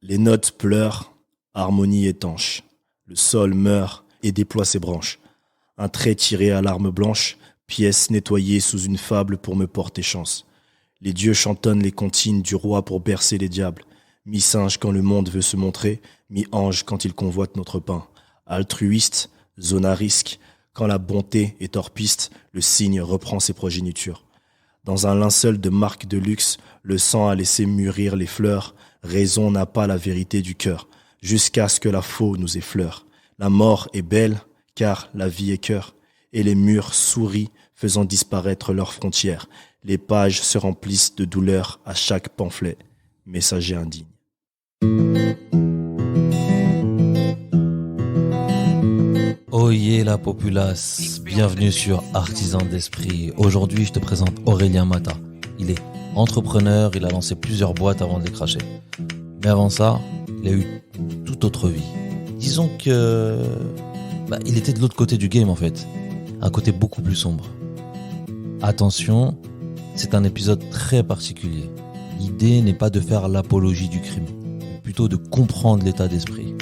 Les notes pleurent, harmonie étanche. Le sol meurt et déploie ses branches. Un trait tiré à l'arme blanche, pièce nettoyée sous une fable pour me porter chance. Les dieux chantonnent les comptines du roi pour bercer les diables. Mi-singe quand le monde veut se montrer, mi-ange quand il convoite notre pain. Altruiste, zone à risque, quand la bonté est hors piste, le cygne reprend ses progénitures. Dans un linceul de marque de luxe, le sang a laissé mûrir les fleurs, raison n'a pas la vérité du cœur, jusqu'à ce que la faux nous effleure. La mort est belle, car la vie est cœur, et les murs sourient, faisant disparaître leurs frontières. Les pages se remplissent de douleur à chaque pamphlet, messager indigne. Oyez la populace, bienvenue sur Artisan d'Esprit. Aujourd'hui, je te présente Aurélien Mata. Il est entrepreneur, il a lancé plusieurs boîtes avant de les cracher. Mais avant ça, il a eu une toute autre vie. Disons que il était de l'autre côté du game en fait, un côté beaucoup plus sombre. Attention, c'est un épisode très particulier. L'idée n'est pas de faire l'apologie du crime, mais plutôt de comprendre l'état d'esprit.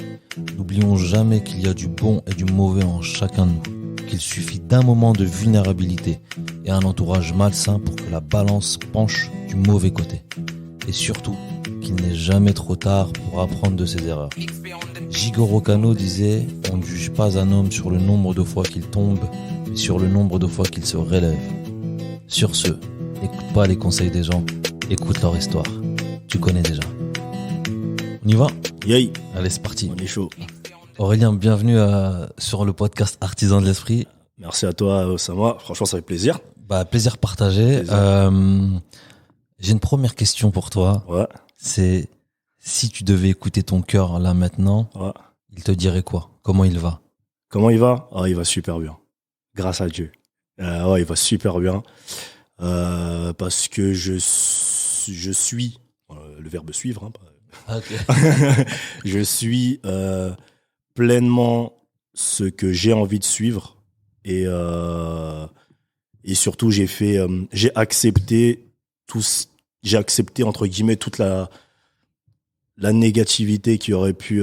N'oublions jamais qu'il y a du bon et du mauvais en chacun de nous, qu'il suffit d'un moment de vulnérabilité et un entourage malsain pour que la balance penche du mauvais côté. Et surtout, qu'il n'est jamais trop tard pour apprendre de ses erreurs. Jigoro Kano disait « On ne juge pas un homme sur le nombre de fois qu'il tombe, mais sur le nombre de fois qu'il se relève. » Sur ce, n'écoute pas les conseils des gens, écoute leur histoire. Tu connais déjà. On y va ? Yay, Allez, c'est parti. on est chaud. Aurélien, bienvenue sur le podcast Artisan de l'Esprit. Merci à toi, Osama. Franchement, ça fait plaisir. Plaisir partagé. J'ai une première question pour toi. Ouais, C'est si tu devais écouter ton cœur là maintenant, ouais. il te dirait quoi ? Comment il va ? Comment il va ? Il va super bien. Grâce à Dieu. Il va super bien. Parce que je suis, le verbe suivre, hein, je suis pleinement ce que j'ai envie de suivre et surtout j'ai accepté entre guillemets toute la négativité qui a pu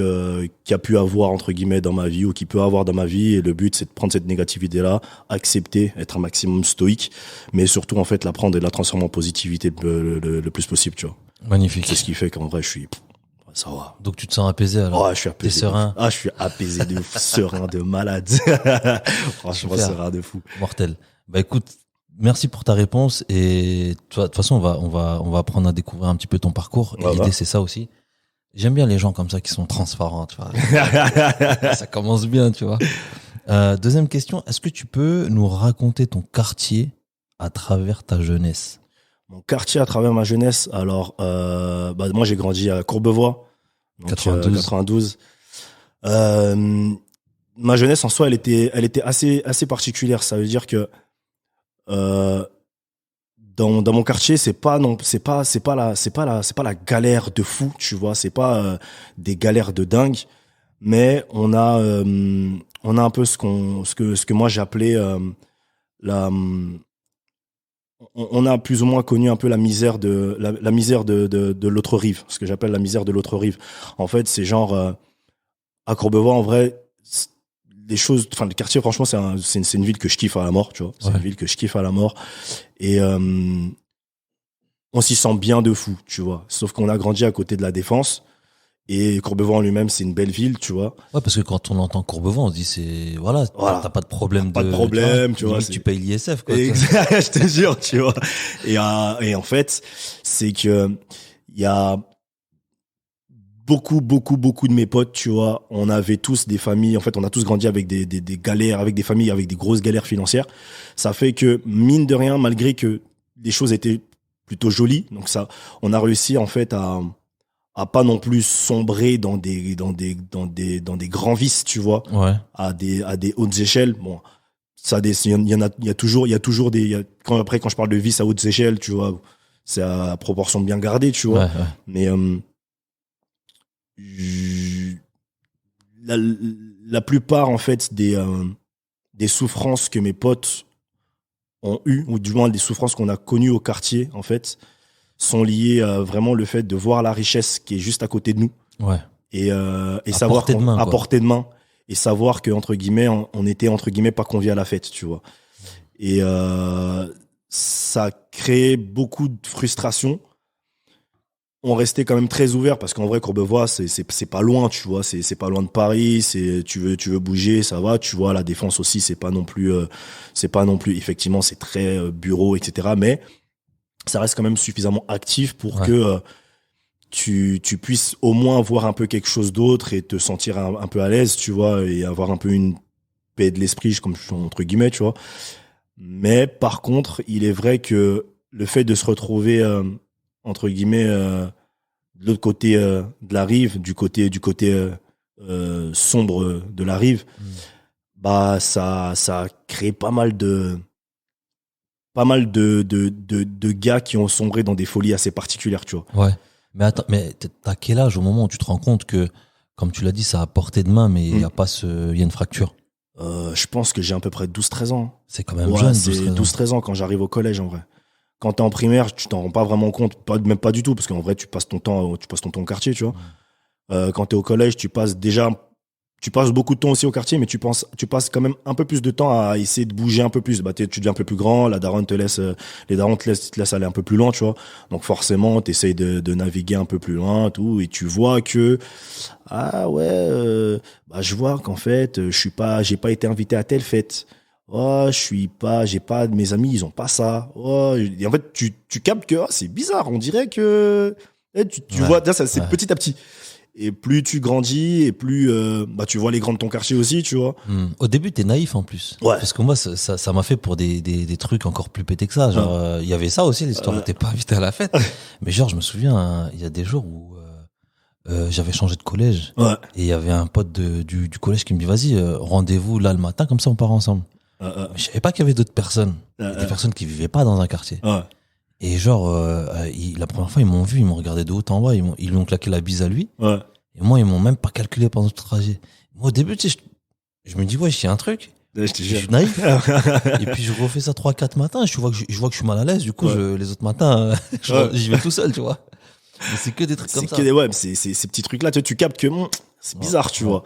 avoir entre guillemets dans ma vie ou qui peut avoir dans ma vie, et le but c'est de prendre cette négativité là, accepter, être un maximum stoïque, mais surtout en fait la prendre et la transformer en positivité le plus possible, tu vois. Magnifique. C'est ce qui fait qu'en vrai ça va. Donc tu te sens apaisé alors ? Ouais, je suis apaisé. T'es serein ? Je suis apaisé de fou, serein de malade. Franchement, Super. serein de fou. Mortel. Écoute, merci pour ta réponse et toi, de toute façon on va apprendre à découvrir un petit peu ton parcours. Et l'idée c'est ça aussi. J'aime bien les gens comme ça qui sont transparents, tu vois. Ça commence bien, tu vois. Deuxième question, est-ce que tu peux nous raconter ton quartier à travers ta jeunesse ? Mon quartier à travers ma jeunesse, alors moi j'ai grandi à Courbevoie, donc 92. Ma jeunesse en soi, elle était assez particulière. Ça veut dire que dans mon quartier, c'est pas la galère de fou, tu vois, c'est pas des galères de dingue, mais on a un peu ce que moi j'appelais on a plus ou moins connu un peu la misère de l'autre rive, ce que j'appelle la misère de l'autre rive. En fait, c'est genre à Courbevoie, en vrai, le quartier, franchement, c'est une ville que je kiffe à la mort, tu vois. C'est une ville que je kiffe à la mort. Et on s'y sent bien de fou, tu vois. Sauf qu'on a grandi à côté de la Défense. Et Courbevoie en lui-même, c'est une belle ville, tu vois. Ouais, parce que quand on entend Courbevoie, on se dit voilà. T'as pas de problème pas de problème, tu vois. Tu payes l'ISF, quoi. Exact, je te jure, tu vois. Et en fait, c'est que il y a beaucoup de mes potes, tu vois, on avait tous des familles, en fait, on a tous grandi avec des galères, avec des familles, avec des grosses galères financières. Ça fait que, mine de rien, malgré que les choses étaient plutôt jolies, donc ça, on a réussi, en fait, à pas non plus sombrer dans des grands vices, tu vois, à des hautes échelles. Bon, ça, il y a toujours quand je parle de vices à hautes échelles, tu vois, c'est à proportion bien gardée, tu vois. Mais, la plupart, en fait, des souffrances que mes potes ont eues, ou du moins des souffrances qu'on a connues au quartier, en fait, sont liées à vraiment le fait de voir la richesse qui est juste à côté de nous. Ouais. Et À savoir portée de main, à quoi. portée de main, et savoir que entre guillemets on était entre guillemets pas conviés à la fête, tu vois. Et ça crée beaucoup de frustration. On restait quand même très ouvert parce qu'en vrai Courbevoie c'est pas loin, tu vois, c'est pas loin de Paris, c'est tu veux bouger, ça va, tu vois. La Défense aussi, c'est pas non plus effectivement, c'est très bureau, etc. Mais ça reste quand même suffisamment actif pour Ouais. que tu puisses au moins voir un peu quelque chose d'autre et te sentir un peu à l'aise, tu vois, et avoir un peu une paix de l'esprit, comme entre guillemets, tu vois. Mais par contre, il est vrai que le fait de se retrouver entre guillemets de l'autre côté de la rive, du côté sombre de la rive, Mm. bah ça a créé pas mal de gars qui ont sombré dans des folies assez particulières, tu vois. Ouais. Mais attends, mais t'as quel âge au moment où tu te rends compte que, comme tu l'as dit, ça a portée de main, mais il y a pas il y a une fracture. Je pense que j'ai à peu près 12-13 ans. C'est quand même Ouais, jeune, 12, c'est 13 ans. 12-13 ans quand j'arrive au collège, en vrai. Quand t'es en primaire, tu t'en rends pas vraiment compte, même pas du tout, parce qu'en vrai, tu passes ton temps au quartier, tu vois. Quand t'es au collège, tu passes beaucoup de temps aussi au quartier, mais tu passes quand même un peu plus de temps à essayer de bouger un peu plus. Bah, tu deviens un peu plus grand, la daronne les darons te laissent aller un peu plus loin, tu vois. Donc forcément, t'essayes de naviguer un peu plus loin, tout, et tu vois que, ah ouais, bah, je vois qu'en fait, j'ai pas été invité à telle fête. Oh, mes amis, ils ont pas ça. Oh, et en fait, tu captes que, oh, c'est bizarre, on dirait que, tu Ouais. vois, ça, c'est Ouais. petit à petit. Et plus tu grandis, et plus bah, tu vois les grands de ton quartier aussi, tu vois. Au début, t'es naïf en plus. Ouais. Parce que moi, ça m'a fait pour des trucs encore plus pétés que ça. Genre, il y avait ça aussi, l'histoire où t'es pas invité à la fête. Mais genre, je me souviens, hein, il y a des jours où j'avais changé de collège. Ouais. Et il y avait un pote du collège qui me dit, vas-y, rendez-vous là le matin, comme ça on part ensemble. Mais je savais pas qu'il y avait d'autres personnes. Il y a des personnes qui vivaient pas dans un quartier. Ouais. Et genre, la première fois, ils m'ont vu, ils m'ont regardé de haut en bas, ils lui ont claqué la bise à lui. Ouais. Et moi, ils m'ont même pas calculé pendant tout le trajet. Moi, au début, tu sais, je me dis, ouais, il y a un truc. Je te Je jure. suis naïf. Et puis, je refais ça 3-4 matins. Je vois que je suis mal à l'aise. Du coup, Ouais. les autres matins, Ouais. j'y vais tout seul, tu vois. Mais c'est que des trucs comme C'est ça. que ouais, c'est ces petits trucs-là, tu captes que c'est bizarre, tu vois.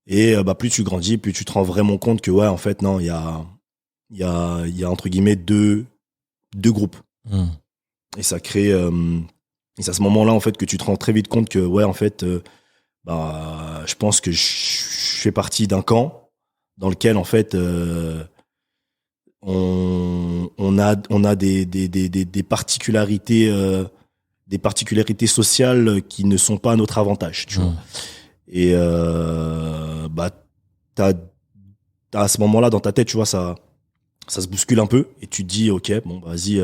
Et bah, plus tu grandis, plus tu te rends vraiment compte que, ouais, en fait, non, il y a entre guillemets deux groupes. Hmm. Et ça crée. Et c'est à ce moment-là, en fait, que tu te rends très vite compte que, ouais, en fait, bah, je pense que je fais partie d'un camp dans lequel, en fait, on a des particularités, sociales qui ne sont pas à notre avantage, tu vois. Hmm. Et bah, à ce moment-là, dans ta tête, tu vois, ça se bouscule un peu et tu te dis, ok, bon, bah, vas-y,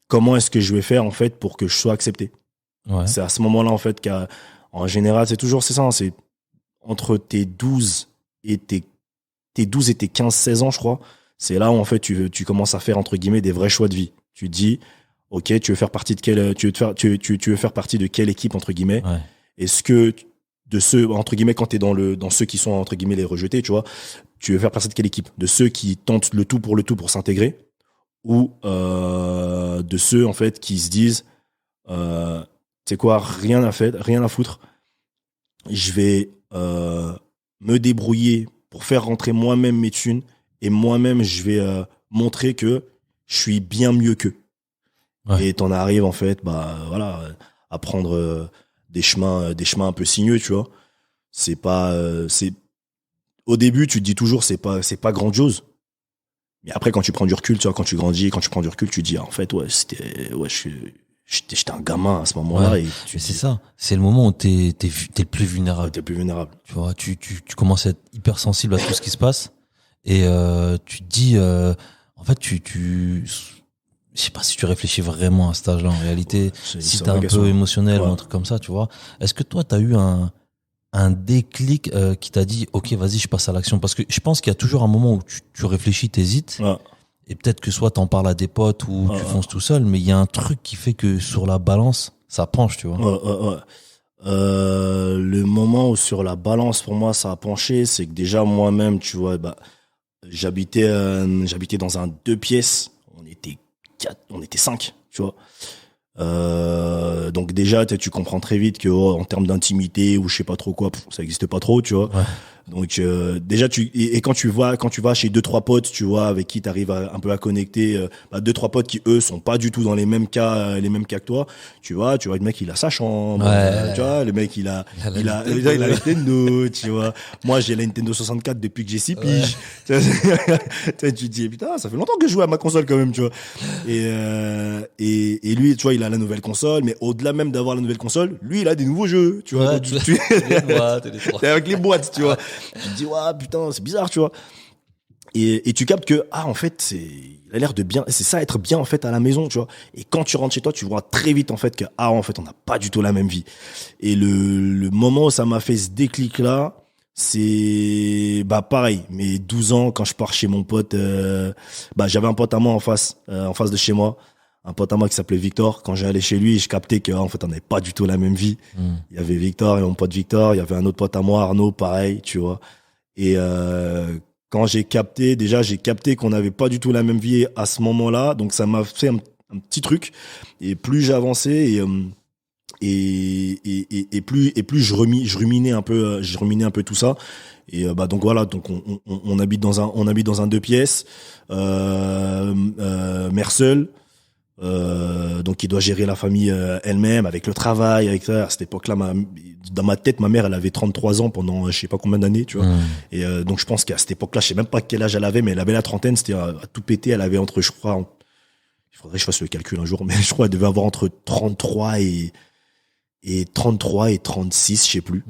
comment est-ce que je vais faire en fait pour que je sois accepté? Ouais. C'est à ce moment-là en fait qu'en général, c'est ça, hein, c'est entre tes 12 et tes 12 et tes 15-16 ans, je crois. C'est là où en fait tu commences à faire entre guillemets des vrais choix de vie. Tu te dis, ok, tu veux faire partie de quelle, tu veux faire partie de quelle équipe entre guillemets? Ouais. Est-ce que de ceux entre guillemets quand t'es dans ceux qui sont entre guillemets les rejetés, tu vois, tu veux faire partie de quelle équipe? De ceux qui tentent le tout pour s'intégrer, ou de ceux en fait qui se disent tu sais quoi, rien à foutre, je vais me débrouiller pour faire rentrer moi-même mes thunes, et moi-même je vais montrer que je suis bien mieux qu'eux. Ouais. Et t'en arrives en fait, bah voilà, à prendre des chemins un peu sinueux, tu vois. C'est pas c'est Au début tu te dis toujours c'est pas grandiose. Mais après, quand tu prends du recul, tu vois, quand tu grandis, quand tu prends du recul, tu te dis, ah, en fait, ouais, j'étais un gamin à ce moment-là, Ouais. et Mais c'est ça. C'est le moment où t'es le plus vulnérable. t'es plus vulnérable. Tu vois, tu commences à être hyper sensible à tout ce qui se passe. Et tu te dis, en fait, je sais pas si tu réfléchis vraiment à cet âge-là en réalité, si C'est t'es une vraie un question. peu émotionnel ou Ouais. un truc comme ça, tu vois. Est-ce que toi, t'as eu un déclic qui t'a dit, ok, vas-y, je passe à l'action? Parce que je pense qu'il y a toujours un moment où tu réfléchis, t'hésites, Ouais. et peut-être que soit t'en parles à des potes ou tu fonces tout seul, mais il y a un truc qui fait que sur la balance, ça penche, tu vois. Ouais. Le moment où sur la balance, pour moi, ça a penché, c'est que déjà, moi-même, tu vois, bah, j'habitais dans un 2 pièces. On était 5, tu vois. Donc déjà, tu comprends très vite que en termes d'intimité ou je sais pas trop quoi, ça existe pas trop, tu vois. Ouais. Donc déjà et quand tu vas chez deux trois potes, tu vois, avec qui t'arrives un peu à connecter, deux trois potes qui eux sont pas du tout dans les mêmes cas que toi, tu vois le mec il a sa chambre, tu vois, le mec il a la Nintendo, tu vois. Moi j'ai la Nintendo 64 depuis que j'ai 6 piges. Tu te dis putain, ça fait longtemps que je joue à ma console quand même, tu vois. Et lui, tu vois, il a la nouvelle console, mais au-delà même d'avoir la nouvelle console, lui il a des nouveaux jeux, tu vois. Ouais, T'es avec les boîtes, tu vois. Tu te dis, ouais, putain, c'est bizarre, tu vois. Et tu captes que, en fait, il a l'air de bien, c'est ça, être bien, en fait, à la maison, tu vois. Et quand tu rentres chez toi, tu vois très vite, en fait, que, en fait, on n'a pas du tout la même vie. Et le moment où ça m'a fait ce déclic-là, c'est, pareil, mes 12 ans, quand je pars chez mon pote, j'avais un pote à moi en face de chez moi. Un pote à moi qui s'appelait Victor. Quand j'allais chez lui, je captais que, en fait, on n'avait pas du tout la même vie. Il y avait Victor et mon pote Victor. Il y avait un autre pote à moi, Arnaud, pareil, tu vois. Et, quand j'ai capté qu'on n'avait pas du tout la même vie à ce moment-là. Donc, ça m'a fait un petit truc. Et plus j'avançais et plus je ruminais un peu tout ça. Et, donc voilà. Donc, on habite dans un 2 pièces, mère seule. Donc il doit gérer la famille elle-même avec le travail, avec ça. À cette époque-là, dans ma tête, ma mère, elle avait 33 ans pendant je sais pas combien d'années, tu vois. Et donc je pense qu'à cette époque-là, je sais même pas quel âge elle avait, mais elle avait la trentaine, c'était à tout péter, elle avait entre, je crois, il faudrait que je fasse le calcul un jour, mais je crois elle devait avoir entre 33 et 36, je sais plus.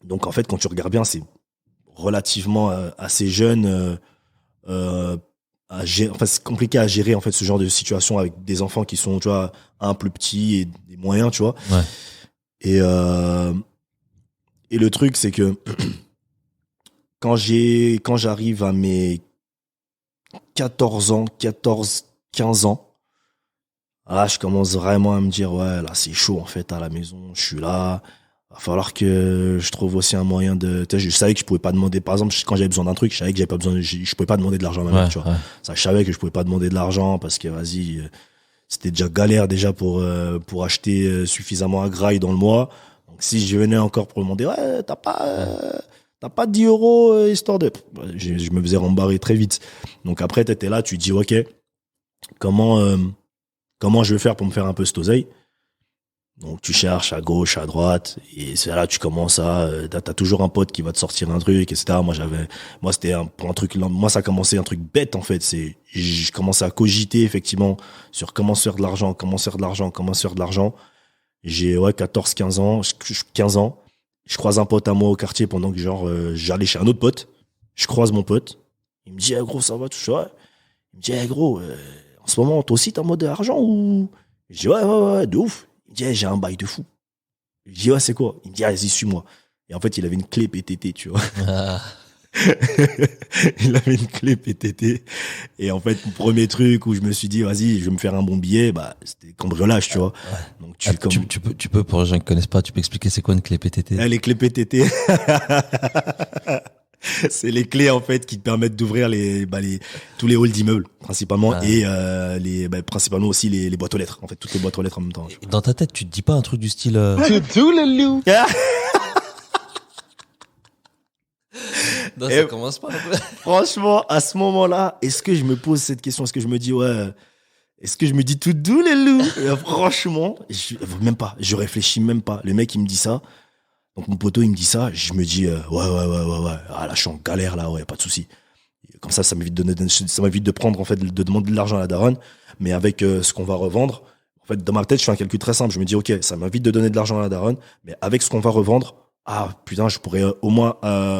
Donc en fait, quand tu regardes bien, c'est relativement assez jeune. Enfin, c'est compliqué à gérer en fait ce genre de situation avec des enfants qui sont, tu vois, un plus petit et des moyens, tu vois. Ouais. Et le truc c'est que quand j'arrive à mes 14 ans, 15 ans, là je commence vraiment à me dire ouais, là c'est chaud en fait à la maison, je suis là, va falloir que je trouve aussi un moyen de, tu sais, je savais que je pouvais pas demander, par exemple, quand j'avais besoin d'un truc, je savais que je pouvais pas demander de l'argent à ma mère, tu vois. Ça, je savais que je pouvais pas demander de l'argent parce que, c'était déjà galère déjà pour acheter suffisamment à graille dans le mois. Donc, si je venais encore pour demander, ouais, t'as pas 10 euros, histoire de, je me faisais rembarrer très vite. Donc après, t'étais là, tu te dis, ok, comment je vais faire pour me faire un peu cette oseille? Donc tu cherches à gauche, à droite, et c'est là tu commences t'as toujours un pote qui va te sortir un truc, etc. Moi c'était pour un truc, moi ça a commencé un truc bête en fait, je commençais à cogiter effectivement sur comment se faire de l'argent. J'ai 14, 15 ans, 15 ans, je croise un pote à moi au quartier pendant que j'allais chez un autre pote, je croise mon pote, il me dit gros ça va tout ça, il me dit gros en ce moment toi aussi t'es en mode argent ou je dis ouais de ouf. Il me dit, j'ai un bail de fou. Je dis, ouais, c'est quoi? Il me dit, vas-y, suis-moi. Et en fait, il avait une clé PTT, tu vois. Il avait une clé PTT. Et en fait, le premier truc où je me suis dit, vas-y, je vais me faire un bon billet, c'était cambriolage, tu vois. Donc, tu peux, pour les gens qui connaissent pas, tu peux expliquer c'est quoi une clé PTT? Les clés PTT. C'est les clés en fait qui te permettent d'ouvrir tous les halls d'immeubles principalement et principalement aussi les boîtes aux lettres, en fait toutes les boîtes aux lettres en même temps. Dans ta tête, tu te dis pas un truc du style Tout le loup. Non, ça commence pas un peu. Franchement, à ce moment-là, est-ce que je me pose cette question? Est-ce que je me dis est-ce que je me dis tout doux les loups? Franchement, je réfléchis même pas. Le mec il me dit ça. Donc mon poteau il me dit ça, je me dis ouais. Ah là je suis en galère là, ouais, pas de souci. Comme ça m'évite de prendre en fait de demander de l'argent à la daronne, mais avec ce qu'on va revendre. En fait dans ma tête je fais un calcul très simple, je me dis ok, ça m'évite de donner de l'argent à la daronne, mais avec ce qu'on va revendre, putain, je pourrais au moins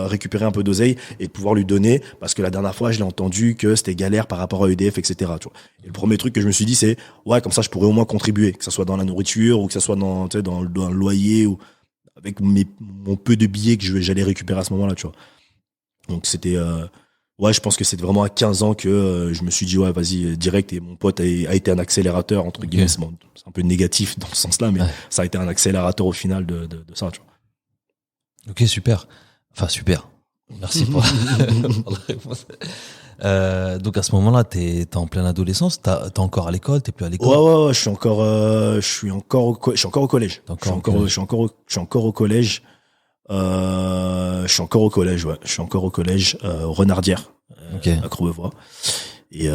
récupérer un peu d'oseille et pouvoir lui donner, parce que la dernière fois je l'ai entendu que c'était galère par rapport à EDF, etc. Tu vois. Et le premier truc que je me suis dit c'est ouais, comme ça je pourrais au moins contribuer, que ça soit dans la nourriture ou que ça soit dans le loyer ou avec mon peu de billets que j'allais récupérer à ce moment-là, tu vois. Donc c'était je pense que c'était vraiment à 15 ans que je me suis dit ouais, vas-y direct, et mon pote a été un accélérateur entre guillemets, c'est un peu négatif dans ce sens-là, mais ça a été un accélérateur au final de ça, tu vois. Ok, super. Enfin super. Merci pour la réponse. Donc à ce moment-là, t'es en pleine adolescence, t'es encore à l'école, t'es plus à l'école. Ouais, je suis encore au collège. T'es encore au collège. Je suis encore au collège. Je suis encore au collège, ouais. Je suis encore au collège, Renardière, Ok. à Courbevoie. Et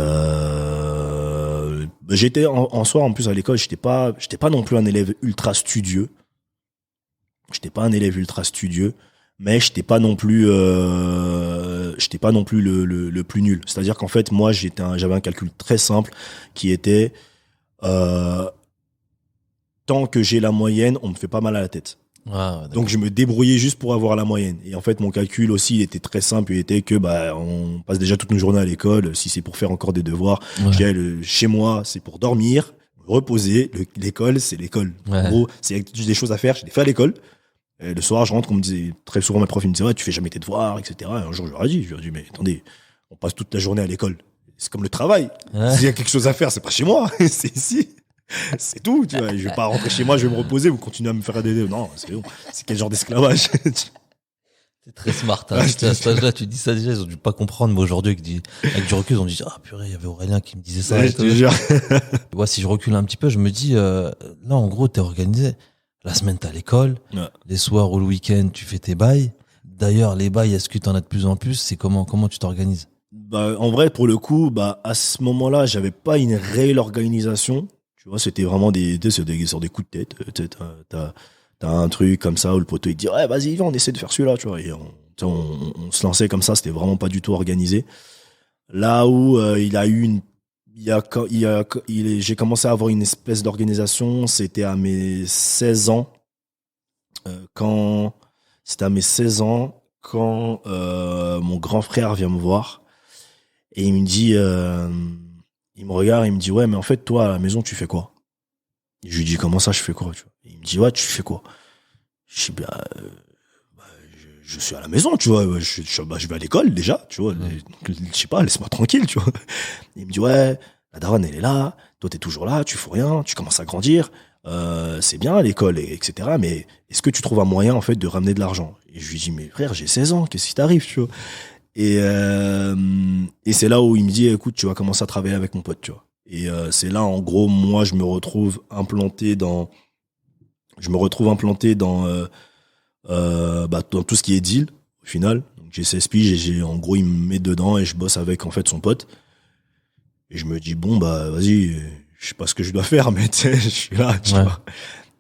j'étais en soi, en plus à l'école, j'étais pas non plus un élève ultra studieux. J'étais pas un élève ultra studieux, mais j'étais pas non plus le plus nul. C'est-à-dire qu'en fait, moi, j'avais un calcul très simple qui était tant que j'ai la moyenne, on me fait pas mal à la tête. Ah, Donc je me débrouillais juste pour avoir la moyenne. Et en fait, mon calcul aussi, il était très simple. Il était que on passe déjà toute une journée à l'école. Si c'est pour faire encore des devoirs, ouais. je dirais, chez moi, c'est pour dormir, me reposer. L'école, c'est l'école. Ouais. En gros, c'est des choses à faire. Je les fais à l'école. Et le soir, je rentre, on me disait très souvent, mes profs ils me disaient, ouais, tu fais jamais tes devoirs, etc. Et un jour, je leur ai dit, mais attendez, on passe toute la journée à l'école. C'est comme le travail. Ouais. S'il y a quelque chose à faire, c'est pas chez moi, c'est ici. C'est tout, tu vois. Je vais pas rentrer chez moi, je vais me reposer, vous continuez à me faire des... Non, c'est bon. C'est quel genre d'esclavage? C'est très smart. Hein. À cet âge-là, tu dis ça déjà, ils ont dû pas comprendre. Mais aujourd'hui, avec du recul, ils ont dit, ah purée, il y avait Aurélien qui me disait ça. Ouais, je te jure. Ouais, si je recule un petit peu, je me dis, là, en gros, t'es organisé. La semaine, t'es à l'école. Ouais. Les soirs ou le week-end, tu fais tes bails. D'ailleurs, les bails, est-ce que t'en as de plus en plus? C'est comment tu t'organises? En vrai, pour le coup, à ce moment-là, j'avais pas une réelle organisation. Tu vois, c'était vraiment sur des coups de tête. T'as un truc comme ça où le poteau il te dit, ouais, vas-y, viens, on essaie de faire celui-là, tu vois. Et on se lançait comme ça, c'était vraiment pas du tout organisé. Là où j'ai commencé à avoir une espèce d'organisation, c'était à mes 16 ans. C'était à mes 16 ans quand mon grand frère vient me voir et il me dit, il me regarde, il me dit, ouais, mais en fait, toi, à la maison, tu fais quoi? Et je lui dis, comment ça, je fais quoi, tu vois? Et il me dit, ouais, tu fais quoi? Je dis, je suis à la maison, tu vois. Je vais à l'école, déjà, tu vois. Je sais pas, laisse-moi tranquille, tu vois. Et il me dit, ouais, la daronne, elle est là. Toi, t'es toujours là, tu fous rien, tu commences à grandir. C'est bien, l'école, etc. Mais est-ce que tu trouves un moyen, en fait, de ramener de l'argent? Et je lui dis, mais frère, j'ai 16 ans, qu'est-ce qui t'arrive, tu vois? Et c'est là où il me dit, écoute, tu vas commencer à travailler avec mon pote, tu vois. Et c'est là, en gros, moi, je me retrouve implanté dans dans tout ce qui est deal, au final. Donc, j'ai 16 piges et en gros, il me met dedans et je bosse avec, en fait, son pote. Et je me dis, bon, vas-y, je sais pas ce que je dois faire, mais tu sais, je suis là, tu vois.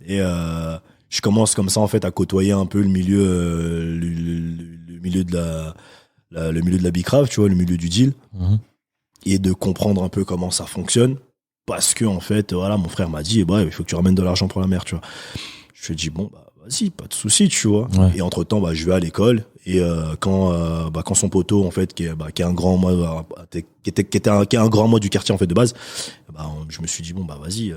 Et je commence comme ça, en fait, à côtoyer un peu le milieu de la bicrave, tu vois, le milieu du deal. Mhm. Et de comprendre un peu comment ça fonctionne. Parce que, en fait, voilà, mon frère m'a dit, il faut que tu ramènes de l'argent pour la mère, tu vois. Je lui ai dit, bon, vas-y, pas de souci, tu vois. Ouais. Et entre-temps, je vais à l'école. Et quand son poteau, en fait, qui est un grand moi, qui est un grand moi du quartier, en fait, de base, je me suis dit, bon, vas-y,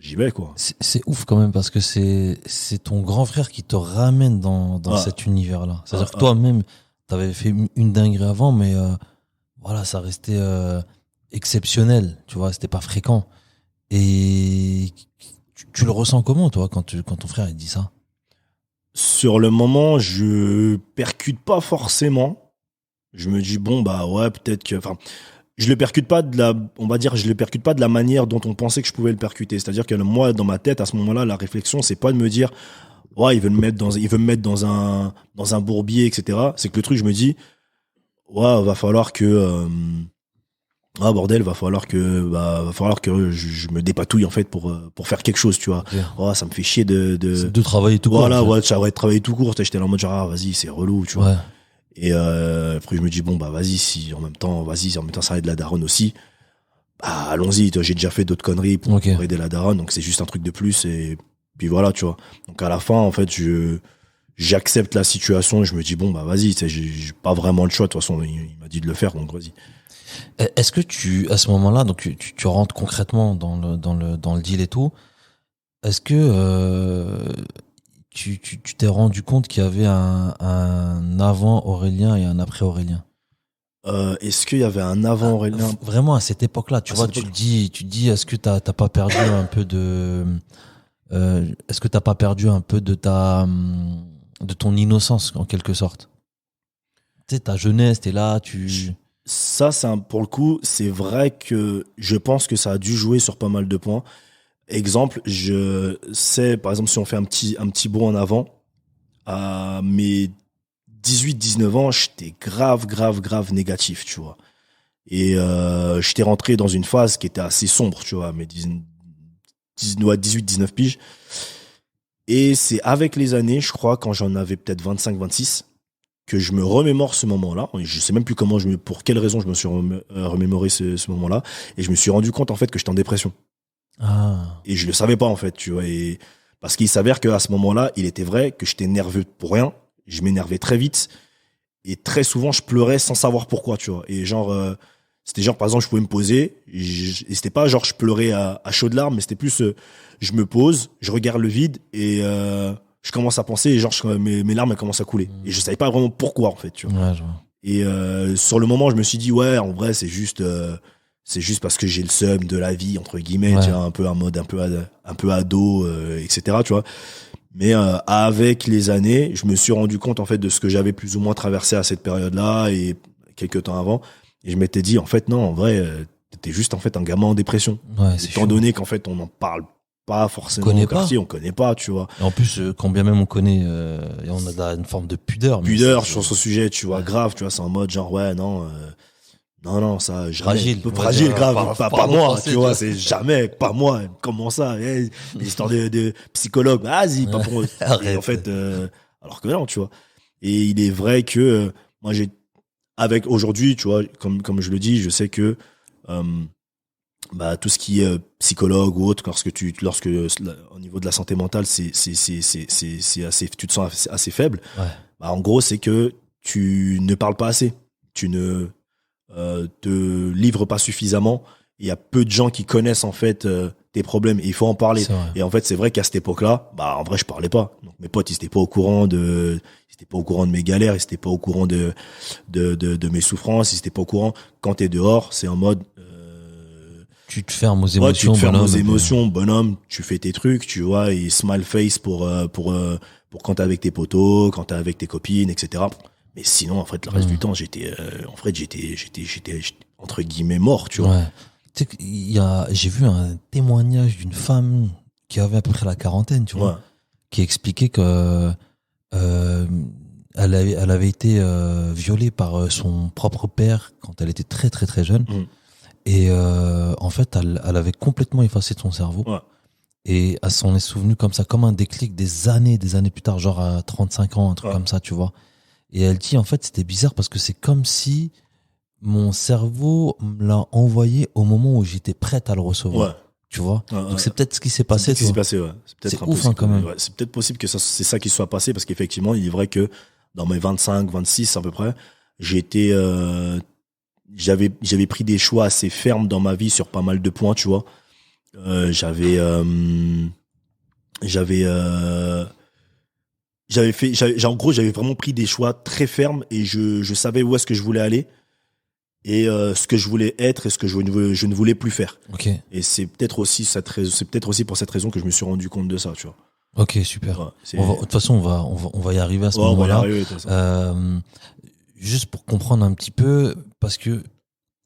j'y vais, quoi. C'est ouf quand même parce que c'est ton grand frère qui te ramène dans cet univers-là. C'est-à-dire que toi-même, t'avais fait une dinguerie avant, mais voilà, ça restait exceptionnel, tu vois, c'était pas fréquent. Et tu le ressens comment, toi, quand ton frère il dit ça? Sur le moment, je percute pas forcément. Je me dis, bon, ouais, peut-être que, enfin, je le percute pas je le percute pas de la manière dont on pensait que je pouvais le percuter. C'est-à-dire que moi, dans ma tête, à ce moment-là, la réflexion, c'est pas de me dire, ouais, il veut me mettre dans un bourbier, etc. C'est que le truc, je me dis, ouais, va falloir que, bordel, va falloir que je me dépatouille, en fait, pour faire quelque chose, tu vois. Okay. Ouais, ça me fait chier de travailler tout court. Voilà, en fait. ouais, de travailler tout court. J'étais là en mode genre, vas-y, c'est relou, tu vois. Ouais. Et après je me dis, bon, vas-y, si en même temps ça aide la daronne aussi, allons-y. J'ai déjà fait d'autres conneries pour aider la daronne, donc c'est juste un truc de plus. Et puis voilà, tu vois. Donc à la fin, en fait, j'accepte la situation et je me dis, bon, vas-y, j'ai pas vraiment le choix. De toute façon, il m'a dit de le faire, donc vas-y. Est-ce que à ce moment-là, donc tu rentres concrètement dans le deal et tout, est-ce que tu t'es rendu compte qu'il y avait un avant Aurélien et un après Aurélien? Est-ce qu'il y avait un avant Aurélien? Vraiment à cette époque-là, tu vois, tu dis, est-ce que t'as pas perdu un peu est-ce que t'as pas perdu un peu de ton innocence en quelque sorte? Tu sais, ta jeunesse, t'es là, Ça, pour le coup, c'est vrai que je pense que ça a dû jouer sur pas mal de points. Exemple, je sais, par exemple, si on fait un petit bond en avant, à mes 18-19 ans, j'étais grave négatif, tu vois. Et j'étais rentré dans une phase qui était assez sombre, tu vois, mes 18-19 piges. Et c'est avec les années, je crois, quand j'en avais peut-être 25-26, que je me remémore ce moment-là. Je sais même plus pour quelle raison je me suis remémoré ce moment-là. Et je me suis rendu compte, en fait, que j'étais en dépression. Ah. Et je le savais pas, en fait, tu vois. Et parce qu'il s'avère qu'à ce moment-là, il était vrai que j'étais nerveux pour rien. Je m'énervais très vite. Et très souvent, je pleurais sans savoir pourquoi, tu vois. Et genre, c'était genre, par exemple, je pouvais me poser. Et c'était pas genre, je pleurais à chaudes larmes, mais c'était plus, je me pose, je regarde le vide et je commence à penser et genre, mes larmes elles commencent à couler. Et je savais pas vraiment pourquoi, en fait, tu vois. Ouais, je vois. Et sur le moment, je me suis dit, ouais, en vrai, c'est juste parce que j'ai le seum de la vie, entre guillemets, Ouais. tu vois, un peu en mode un peu ado, etc., tu vois. Mais avec les années, je me suis rendu compte en fait de ce que j'avais plus ou moins traversé à cette période-là et quelques temps avant. Et je m'étais dit en fait non, en vrai, t'étais juste en fait un gamin en dépression. Ouais, c'est Étant chaud. donné qu'en fait on n'en parle pas forcément connaît au pas. quartier, on connaît pas, tu vois. Et en plus, quand bien même on connaît, et on a une forme de pudeur. Mais Pudeur sur ce sujet, tu vois, Ouais. grave, tu vois, c'est en mode genre ouais non. Non, ça, jamais. Fragile. on va Fragile, dire, grave. Pas parlons moi, français, tu vois, vois. c'est jamais, pas moi. Comment ça? Des histoires de psychologue. Vas-y, pas pour eux. Et en Arrête. fait, alors que non, tu vois. Et il est vrai que, moi, avec aujourd'hui, tu vois, comme je le dis, je sais que, euh, bah, tout ce qui est psychologue ou autre, au niveau de la santé mentale, c'est assez, tu te sens assez faible. Ouais. Bah, en gros, c'est que tu ne parles pas assez. Tu ne, te livre pas suffisamment. Il y a peu de gens qui connaissent en fait tes problèmes et il faut en parler. C'est vrai. Et en fait, c'est vrai qu'à cette époque-là, bah en vrai, je parlais pas. Donc mes potes, ils étaient pas au courant de mes galères, ils étaient pas au courant de mes souffrances, ils étaient pas au courant. Quand t'es dehors, c'est en mode Tu te fermes aux ouais, tu émotions, te fermes aux bonhomme. émotions, bonhomme, tu fais tes trucs, tu vois, et smile face pour quand t'es avec tes potos, quand t'es avec tes copines, etc. Mais sinon, en fait, le reste du temps, j'étais entre guillemets mort, tu vois. Ouais. Tu sais j'ai vu un témoignage d'une femme qui avait à peu près la quarantaine, tu vois, Ouais. qui expliquait que euh, elle avait été violée par son propre père quand elle était très jeune. Mm. Et en fait, elle avait complètement effacé de son cerveau. Ouais. Et elle s'en est souvenue comme ça, comme un déclic des années plus tard, genre à 35 ans, un truc Ouais. comme ça, tu vois. Et elle dit, en fait, c'était bizarre parce que c'est comme si mon cerveau me l'a envoyé au moment où j'étais prête à le recevoir. Ouais. Tu vois. Ouais, Donc c'est peut-être ce qui s'est passé. C'est ce qui s'est passé, ouais. C'est peut-être C'est ouf, hein, quand même. ouais, c'est peut-être possible que c'est ça qui soit passé parce qu'effectivement, il est vrai que dans mes 25, 26 à peu près, j'ai été, j'avais pris des choix assez fermes dans ma vie sur pas mal de points, tu vois. J'avais, j'avais, en gros, j'avais vraiment pris des choix très fermes et je savais où est-ce que je voulais aller et ce que je voulais être et ce que je ne voulais plus faire. Ok. Et c'est peut-être aussi pour cette raison que je me suis rendu compte de ça, tu vois. Ok, super. Ouais, De toute façon, on va y arriver à ce ouais, on va y moment-là. arriver, de toute façon. Juste pour comprendre un petit peu, parce que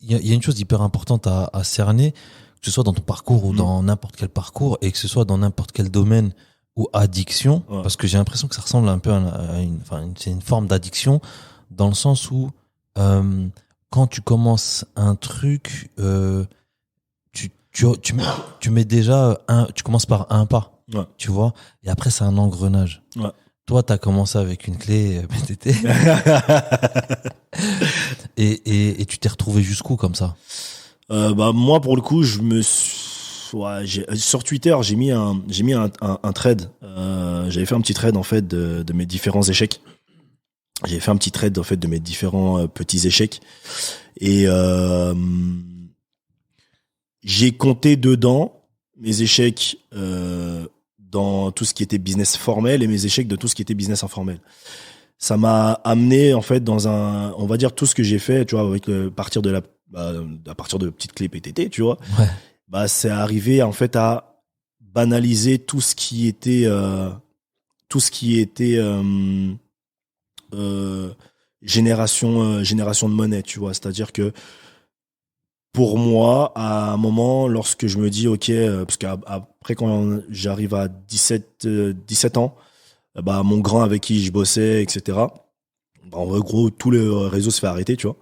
il y a une chose hyper importante à cerner, que ce soit dans ton parcours ou dans n'importe quel parcours, et que ce soit dans n'importe quel domaine ou addiction, Ouais. parce que j'ai l'impression que ça ressemble un peu c'est une forme d'addiction, dans le sens où quand tu commences un truc, tu mets déjà tu commences par un pas, Ouais. tu vois, et après c'est un engrenage. Ouais. Toi, t'as commencé avec une clé PTT et tu t'es retrouvé jusqu'où comme ça? Bah moi pour le coup sur Twitter j'ai mis un thread. J'avais fait un petit thread en fait de mes différents échecs. J'avais fait un petit thread en fait de mes différents petits échecs et j'ai compté dedans mes échecs dans tout ce qui était business formel et mes échecs de tout ce qui était business informel. Ça m'a amené en fait on va dire tout ce que j'ai fait, tu vois, avec à partir de petites clés PTT, tu vois. Ouais. Bah c'est arrivé en fait à banaliser tout ce qui était génération de monnaie, tu vois. C'est-à-dire que pour moi, à un moment, lorsque je me dis, OK, parce qu'après, quand j'arrive à 17 ans, bah, mon grand avec qui je bossais, etc., bah, en gros, tout le réseau se fait arrêter, tu vois.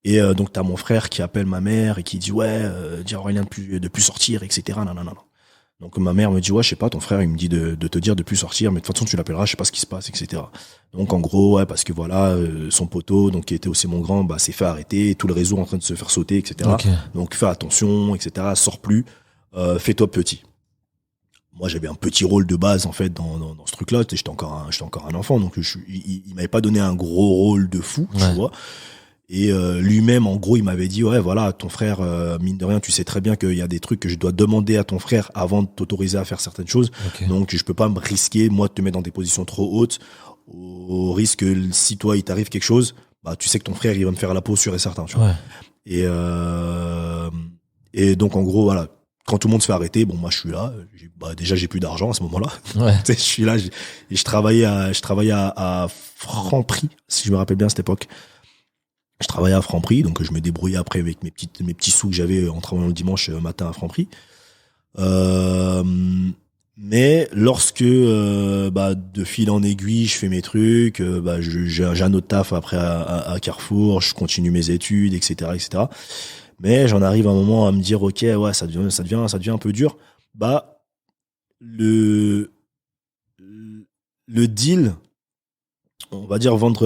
Et donc, t'as mon frère qui appelle ma mère et qui dit, ouais, dis à Aurélien de plus sortir, etc. Non, non, non, non. Donc, ma mère me dit, ouais, je sais pas, ton frère, il me dit de te dire de plus sortir, mais de toute façon, tu l'appelleras, je sais pas ce qui se passe, etc. Donc, en gros, ouais, parce que voilà, son poteau, donc, qui était aussi mon grand, bah, s'est fait arrêter, tout le réseau est en train de se faire sauter, etc. Ok. Donc, fais attention, etc. Sors plus, fais-toi petit. Moi, j'avais un petit rôle de base, en fait, dans ce truc-là. J'étais encore un enfant, donc il m'avait pas donné un gros rôle de fou, tu Ouais. vois. Et lui-même, en gros, il m'avait dit, ouais, voilà, ton frère, mine de rien, tu sais très bien qu'il y a des trucs que je dois demander à ton frère avant de t'autoriser à faire certaines choses. Ok. Donc, je peux pas me risquer, moi, de te mettre dans des positions trop hautes, au risque que si toi, il t'arrive quelque chose, bah, tu sais que ton frère, il va me faire la peau sûr et certain, tu vois. Ouais. Et, et donc, en gros, voilà. Quand tout le monde se fait arrêter, bon, moi, je suis là. Bah, déjà, j'ai plus d'argent à ce moment-là. Ouais. Tu sais, je suis là. Et je travaillais à Franprix, si je me rappelle bien à cette époque. Je travaillais à Franprix, donc je me débrouillais après avec mes petits sous que j'avais en travaillant le dimanche matin à Franprix. Euh, mais lorsque, bah, de fil en aiguille, je fais mes trucs, bah, j'ai un autre taf après à Carrefour, je continue mes études, etc., etc. Mais j'en arrive à un moment à me dire, ok, ouais, ça devient un peu dur. Bah, le deal, on va dire la vente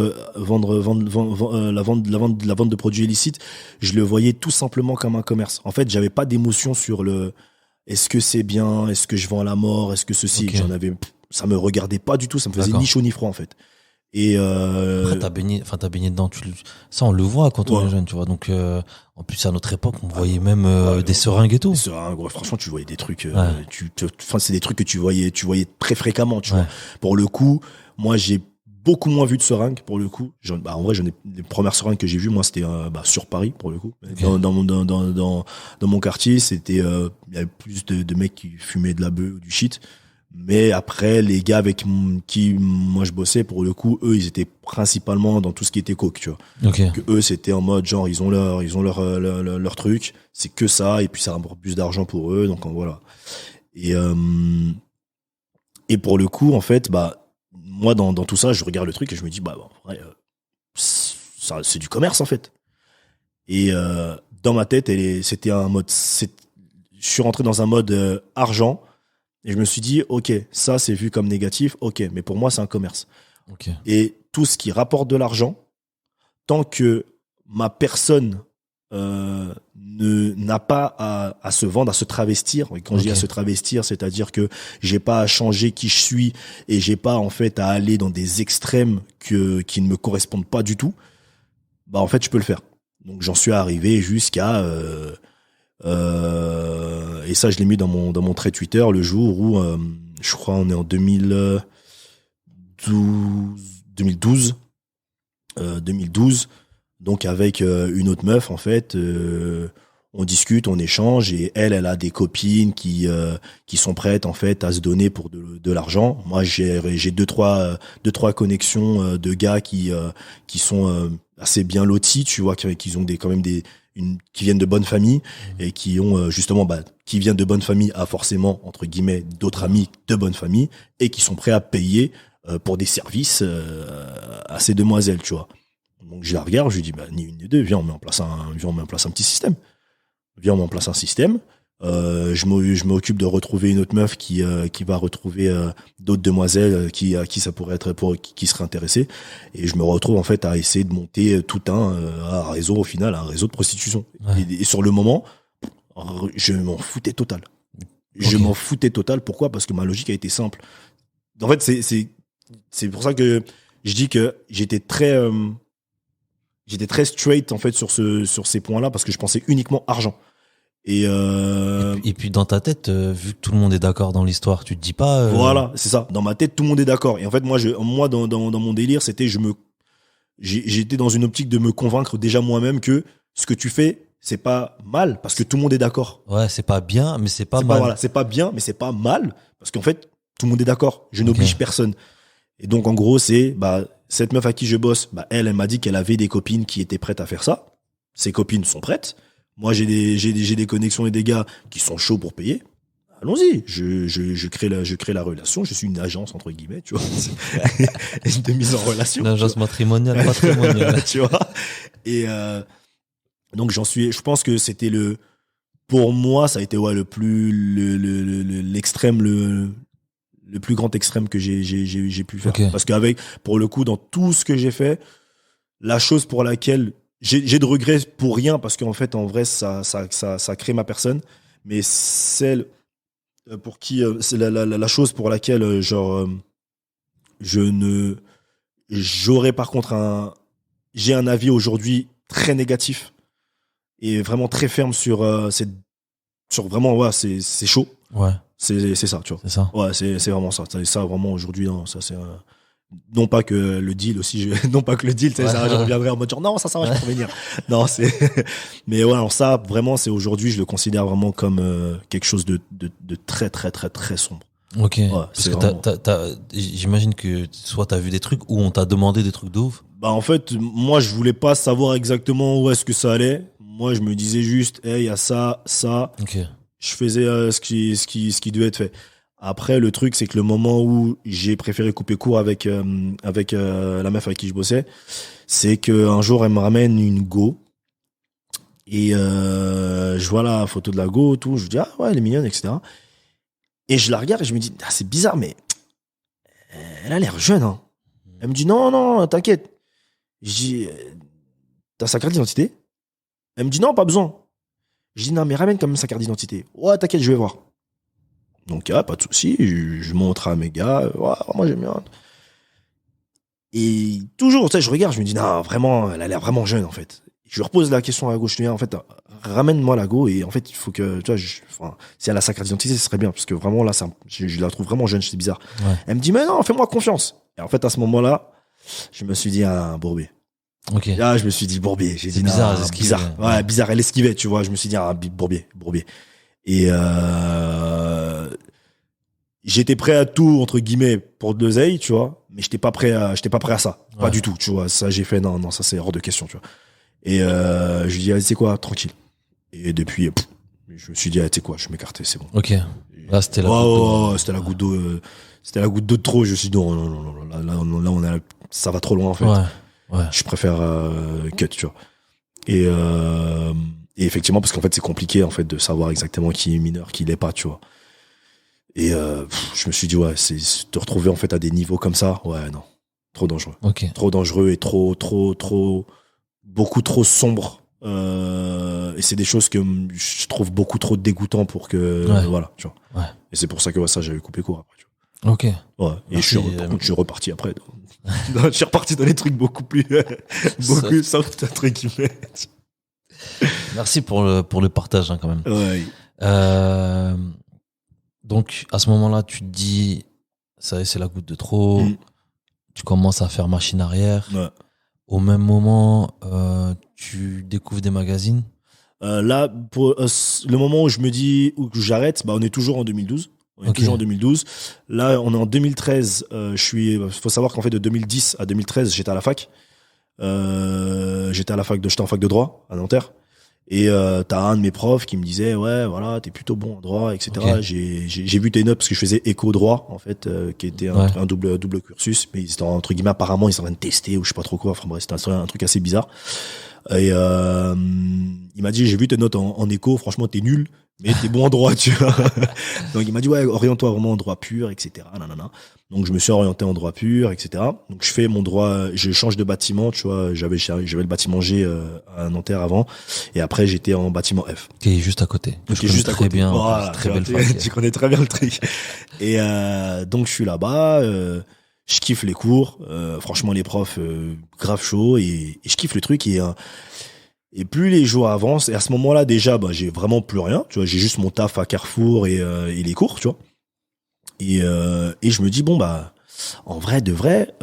de produits illicites, je le voyais tout simplement comme un commerce. En fait, j'avais pas d'émotion sur le est-ce que c'est bien, est-ce que je vends à la mort, est-ce que ceci, Ok. ça me regardait pas du tout, ça me faisait D'accord. ni chaud ni froid en fait. Et Après, t'as baigné dedans. Ça, on le voit quand on Ouais. est jeune, tu vois. Donc, en plus, à notre époque, on voyait non. même Ouais, des seringues et tout. franchement, tu voyais des trucs, Ouais. enfin, c'est des trucs que tu voyais très fréquemment, tu Ouais. vois. Pour le coup, moi, j'ai beaucoup moins vu de seringues, pour le coup. En vrai, les premières seringues que j'ai vues, moi, c'était, bah, sur Paris, pour le coup. Ok. Dans mon quartier, c'était, il y avait plus de mecs qui fumaient de la beuh ou du shit. Mais après, les gars avec qui moi je bossais, pour le coup, eux, ils étaient principalement dans tout ce qui était coke, tu vois. Ok. Que eux, c'était en mode genre ils ont leur truc, c'est que ça, et puis ça rapporte plus d'argent pour eux, donc voilà. Et et pour le coup, en fait, bah moi dans tout ça, je regarde le truc et je me dis bah ouais, ça c'est du commerce en fait. Et dans ma tête, c'était un mode, je suis rentré dans un mode argent. Et je me suis dit, ok, ça c'est vu comme négatif, ok, mais pour moi c'est un commerce. Ok. Et tout ce qui rapporte de l'argent, tant que ma personne n'a pas à se vendre, à se travestir. Et quand je dis à Ok. se travestir, c'est-à-dire que j'ai pas à changer qui je suis et j'ai pas en fait à aller dans des extrêmes qui ne me correspondent pas du tout. Bah en fait je peux le faire. Donc j'en suis arrivé jusqu'à et ça je l'ai mis dans mon trait Twitter le jour où je crois on est en 2012 donc avec une autre meuf en fait, on discute, on échange et elle a des copines qui sont prêtes en fait à se donner pour de l'argent. Moi j'ai deux trois connexions de gars qui sont assez bien lotis, tu vois, qui ont quand même qui viennent de bonnes familles et qui ont justement qui viennent de bonnes familles a forcément entre guillemets d'autres amis de bonnes familles et qui sont prêts à payer pour des services à ces demoiselles, tu vois. Donc je la regarde, je lui dis bah ni une ni deux, viens on met en place un petit système. Viens on met en place un système. Je m'occupe de retrouver une autre meuf qui va retrouver d'autres demoiselles à qui ça pourrait être qui seraient intéressées et je me retrouve en fait à essayer de monter tout un réseau au final, un réseau de prostitution. Ouais. Et sur le moment, je m'en foutais total. Je Ok. m'en foutais total. Pourquoi? Parce que ma logique a été simple. En fait, c'est pour ça que je dis que j'étais très straight en fait sur ces points-là parce que je pensais uniquement argent. Et Et puis dans ta tête, vu que tout le monde est d'accord dans l'histoire, tu te dis pas. voilà, c'est ça. Dans ma tête, tout le monde est d'accord. Et en fait, moi dans mon délire, c'était j'étais dans une optique de me convaincre déjà moi-même que ce que tu fais, c'est pas mal parce que tout le monde est d'accord. Ouais, c'est pas bien, mais c'est pas C'est mal. voilà, c'est pas bien, mais c'est pas mal parce qu'en fait, tout le monde est d'accord. Je Ok. n'oblige personne. Et donc, en gros, c'est, cette meuf à qui je bosse, elle m'a dit qu'elle avait des copines qui étaient prêtes à faire ça. Ses copines sont prêtes. Moi, j'ai des connexions et des gars qui sont chauds pour payer. Allons-y. Je crée la relation. Je suis une agence, entre guillemets, tu vois. De mise en relation. Une agence matrimoniale, patrimoniale. Tu vois. Et, donc, je pense que c'était pour moi, ça a été, l'extrême, le plus grand extrême que j'ai pu faire. Okay. Parce pour le coup, dans tout ce que j'ai fait, la chose pour laquelle j'ai de regrets pour rien, parce qu'en fait, en vrai, ça crée ma personne, mais celle pour qui, c'est la chose pour laquelle, j'aurais par contre j'ai un avis aujourd'hui très négatif et vraiment très ferme sur vraiment, c'est chaud. Ouais. C'est ça, tu vois. C'est ça. Ouais, c'est vraiment ça. C'est ça, vraiment, aujourd'hui, non, ça, c'est non pas que le deal aussi, non pas que le deal, ça, je reviendrai en mode genre, non, ça va, je peux revenir. Non, mais ouais, alors ça, vraiment, c'est aujourd'hui, je le considère vraiment comme quelque chose de très, très, très, très sombre. Ok. Ouais, parce que j'imagine que soit t'as vu des trucs ou on t'a demandé des trucs de ouf. En fait, moi, je voulais pas savoir exactement où est-ce que ça allait. Moi, je me disais juste, hey, il y a ça. Ok. Je faisais ce qui devait être fait. Après, le truc, c'est que le moment où j'ai préféré couper court avec la meuf avec qui je bossais, c'est qu'un jour, elle me ramène une go. Et je vois la photo de la go, tout. Je dis, ah ouais, elle est mignonne, etc. Et je la regarde et je me dis, ah, c'est bizarre, mais elle a l'air jeune. Hein. Elle me dit, non, t'inquiète. Je dis, t'as sa carte d'identité? Elle me dit, non, pas besoin. Je dis, non, mais ramène quand même sa carte d'identité. Ouais, t'inquiète, je vais voir. Donc, pas de souci, je montre à mes gars, ouais, moi j'aime bien. Et toujours, tu sais, je regarde, je me dis, non, vraiment, elle a l'air vraiment jeune, en fait. Je lui repose la question à la gauche, je lui dis, en fait, ramène-moi la go, et en fait, il faut que, tu vois, si elle a sa carte d'identité, ce serait bien, parce que vraiment, là, je la trouve vraiment jeune, c'est bizarre. Ouais. Elle me dit, mais non, fais-moi confiance. Et en fait, à ce moment-là, je me suis dit, un bourbier. Ok. Là, je me suis dit, bourbier. J'ai dit, bizarre, bizarre. Ouais, bizarre, elle esquivait, tu vois, je me suis dit, bourbier. Et j'étais prêt à tout, entre guillemets, pour de l'oseille, tu vois, mais j'étais pas prêt à ça. Ouais. Pas du tout, tu vois. Ça, j'ai fait, non, ça, c'est hors de question, tu vois. Et je lui dis, allez, c'est quoi, tranquille. Et depuis, je me suis dit, allez, tu sais quoi, je m'écartais, c'est bon. Ok. Là, c'était la goutte d'eau. C'était la goutte d'eau. C'était la goutte d'eau de trop. Je me suis dit, non, là, ça va trop loin, en fait. Ouais. Je préfère cut, tu vois. Et effectivement, parce qu'en fait, c'est compliqué, en fait, de savoir exactement qui est mineur, qui l'est pas, tu vois. Et je me suis dit, ouais, c'est te retrouver, en fait, à des niveaux comme ça, ouais, non. Trop dangereux. Ok. Trop dangereux et beaucoup trop sombre. Et c'est des choses que je trouve beaucoup trop dégoûtant pour que, voilà, tu vois. Ouais. Et c'est pour ça que, ça, j'avais coupé court après, tu vois. Ok. Ouais. Et je suis reparti après. Je suis reparti dans les trucs beaucoup soft, entre guillemets. Merci pour le partage, hein, quand même. Ouais. Donc, à ce moment-là, tu te dis, ça c'est la goutte de trop. Tu commences à faire machine arrière. Ouais. Au même moment, tu découvres des magazines. Là, pour le moment où je me dis où j'arrête, on est toujours en 2012. On est toujours en 2012. Là, on est en 2013. Faut savoir qu'en fait, de 2010 à 2013, j'étais à la fac. J'étais en fac de droit à Nanterre. Et t'as un de mes profs qui me disait, ouais, voilà, t'es plutôt bon en droit, etc. Okay. J'ai vu tes notes parce que je faisais éco droit, en fait, qui était un double cursus, mais c'était entre guillemets, apparemment, ils sont en train de tester ou je sais pas trop quoi. Enfin bref, c'était un truc assez bizarre. Et il m'a dit, j'ai vu tes notes en éco, franchement, t'es nul, mais t'es bon en droit, tu vois. Donc il m'a dit, ouais, oriente-toi vraiment en droit pur, etc. Nanana. Donc je me suis orienté en droit pur, etc. Donc je fais mon droit, je change de bâtiment, tu vois. J'avais le bâtiment G à Nanterre avant, et après j'étais en bâtiment F. Qui est juste à côté. Qui est juste à côté. Bien, voilà, très belle fac. Tu connais très bien le truc. Et donc je suis là-bas. Je kiffe les cours, franchement les profs grave chaud et je kiffe le truc et plus les jours avancent et à ce moment-là déjà j'ai vraiment plus rien, tu vois, j'ai juste mon taf à Carrefour et les cours, tu vois. Et je me dis bon en vrai de vrai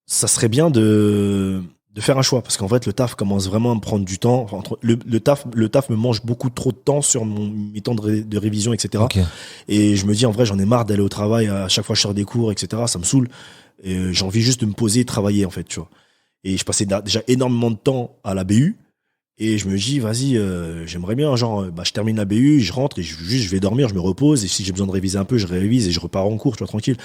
ça serait bien de de faire un choix, parce qu'en fait le taf commence vraiment à me prendre du temps. Enfin, le taf me mange beaucoup trop de temps sur mes temps de révision, etc. Ok. Et je me dis en vrai j'en ai marre d'aller au travail à chaque fois je sors des cours, etc. Ça me saoule. Et j'ai envie juste de me poser et travailler en fait, tu vois. Et je passais déjà énormément de temps à la BU. Et je me dis, vas-y, j'aimerais bien, genre, je termine la BU, je rentre et je vais dormir, je me repose. Et si j'ai besoin de réviser un peu, je révise et je repars en cours, tu vois, tranquille.